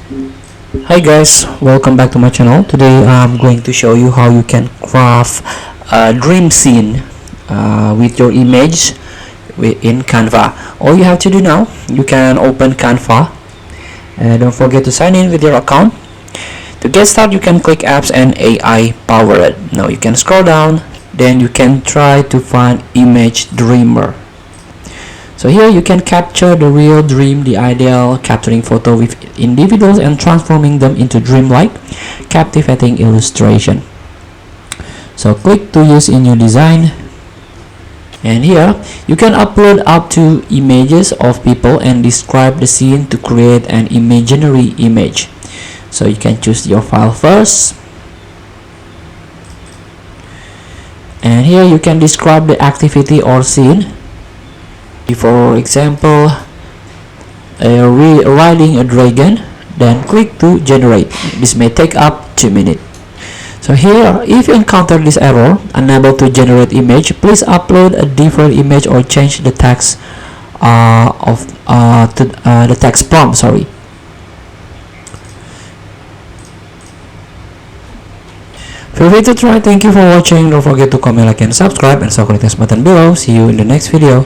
Hi guys, welcome back to my channel. Today I'm going to show you how you can craft a dream scene with your image in Canva. All you have to do now, you can open Canva and don't forget to sign in with your account. To get started, you can click apps and AI powered. Now you can scroll down, then you can try to find image dreamer. So here you can capture the real dream, the ideal, capturing photo with individuals and transforming them into dreamlike, captivating illustration. So click to use in your design. And here you can upload up to images of people and describe the scene to create an imaginary image. So you can choose your file first. And here you can describe the activity or scene. For example, riding a dragon, then click to generate. This may take up 2 minutes. So here, if you encounter this error, unable to generate image, please upload a different image or change the text the text prompt. Feel free to try. Thank you for watching. Don't forget to comment, like, and subscribe, and click this button below. See you in the next video.